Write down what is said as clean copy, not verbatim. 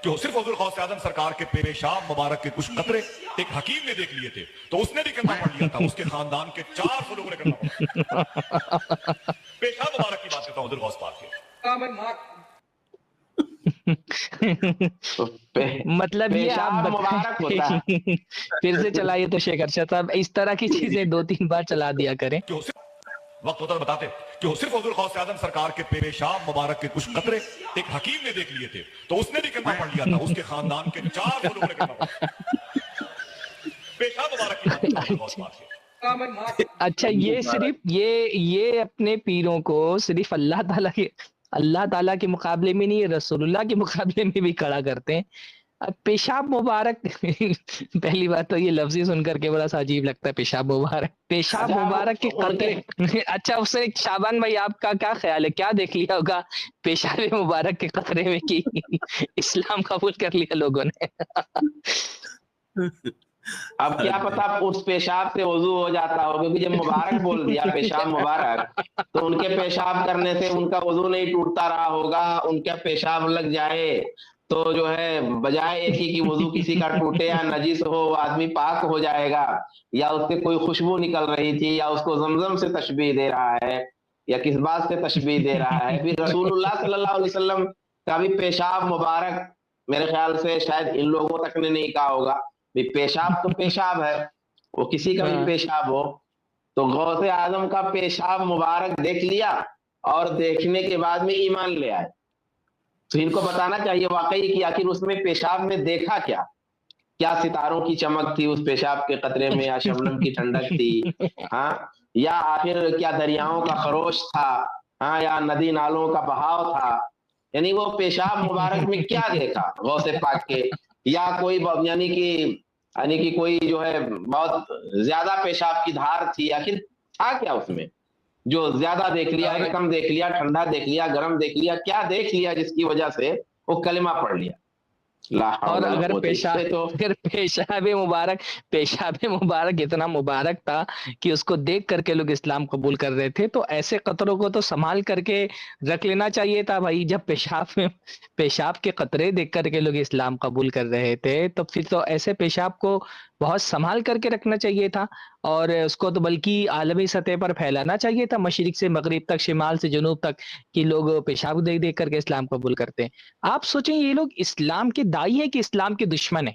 کہ وہ صرف حضور غوث اعظم سرکار کے پیشاب مبارک کے کچھ قطرے ایک حکیم نے دیکھ لیے تھے تو اس نے بھی کلمہ پڑھ لیا تھا، اس کے خاندان کے 400 لوگوں نے کلمہ پڑھا۔ پیشاب مبارک کی بات کرتا ہوں حضور غوث پاک کے۔ مطلب یہ آپ مبارک ہوتا ہے۔ پھر سے چلائیے تو شیخ ارشد صاحب، اس طرح کی چیزیں 2-3 بار چلا دیا کریں۔ کہ وہ صرف وقت ہوتا ہے بتاتے کہ وہ صرف حضور غوث اعظم سرکار کے پیشاب مبارک کے کچھ قطرے ایک حکیم نے دیکھ لیے تھے تو اس نے بھی کلمہ پڑھ لیا تھا، اس کے خاندان کے 400 لوگوں نے کلمہ پڑھا۔ پیشاب مبارک کی بات کرتا ہوں حضور غوث پاک کے۔ اچھا، یہ صرف یہ اپنے پیروں کو صرف اللہ تعالیٰ کے مقابلے میں نہیں، رسول اللہ کے مقابلے میں بھی کھڑا کرتے ہیں۔ اب پیشاب مبارک پہلی بات تو یہ لفظ ہی سن کر کے بڑا سا عجیب لگتا ہے، پیشاب مبارک کے قطرے۔ اچھا، اس سے شعبان بھائی آپ کا کیا خیال ہے، کیا دیکھ لیا ہوگا پیشاب مبارک کے قطرے میں کہ اسلام قبول کر لیا لوگوں نے؟ اب کیا پتا اس پیشاب سے وضو ہو جاتا ہو، کیونکہ جب مبارک بول دیا پیشاب مبارک تو ان کے پیشاب کرنے سے ان کا وضو نہیں ٹوٹتا رہا ہوگا، ان کا پیشاب لگ جائے تو جو ہے بجائے ایک ہی کی وضو کسی کا ٹوٹے یا نجس ہو وہ آدمی پاک ہو جائے گا، یا اس سے کوئی خوشبو نکل رہی تھی، یا اس کو زمزم سے تشبیہ دے رہا ہے یا کس بات سے تشبیہ دے رہا ہے۔ پھر رسول اللہ صلی اللہ علیہ وسلم کا بھی پیشاب مبارک میرے خیال سے شاید ان لوگوں تک نے نہیں کہا ہوگا، پیشاب تو پیشاب ہے، وہ کسی کا بھی پیشاب ہو، تو غوث اعظم کا پیشاب مبارک دیکھ لیا اور دیکھنے کے بعد میں ایمان لے آئے۔ تو ان کو بتانا چاہیے واقعی کہ آخر اس میں پیشاب میں دیکھا کیا ستاروں کی چمک تھی اس پیشاب کے قطرے میں، یا شبنم کی ٹھنڈک تھی، ہاں، یا آخر کیا دریاؤں کا خروش تھا، ہاں، یا ندی نالوں کا بہاؤ تھا، یعنی وہ پیشاب مبارک میں کیا دیکھا غوث پاک کے، یا کوئی یعنی کہ کوئی جو ہے بہت زیادہ پیشاب کی دھار تھی، آخر تھا کیا اس میں جو زیادہ دیکھ لیا، کم دیکھ لیا، ٹھنڈا دیکھ لیا، گرم دیکھ لیا، کیا دیکھ لیا جس کی وجہ سے وہ کلمہ پڑھ لیا۔ اور اگر پیشاب مبارک اتنا مبارک تھا کہ اس کو دیکھ کر کے لوگ اسلام قبول کر رہے تھے، تو ایسے قطروں کو تو سنبھال کر کے رکھ لینا چاہیے تھا بھائی۔ جب پیشاب کے قطرے دیکھ کر کے لوگ اسلام قبول کر رہے تھے تو پھر تو ایسے پیشاب کو بہت سنبھال کر کے رکھنا چاہیے تھا، اور اس کو تو بلکہ عالمی سطح پر پھیلانا چاہیے تھا، مشرق سے مغرب تک، شمال سے جنوب تک، کہ لوگ پیشاب دیکھ کر کے اسلام قبول کرتے ہیں۔ آپ سوچیں یہ لوگ اسلام کے داعی ہیں کہ اسلام کے دشمن ہیں؟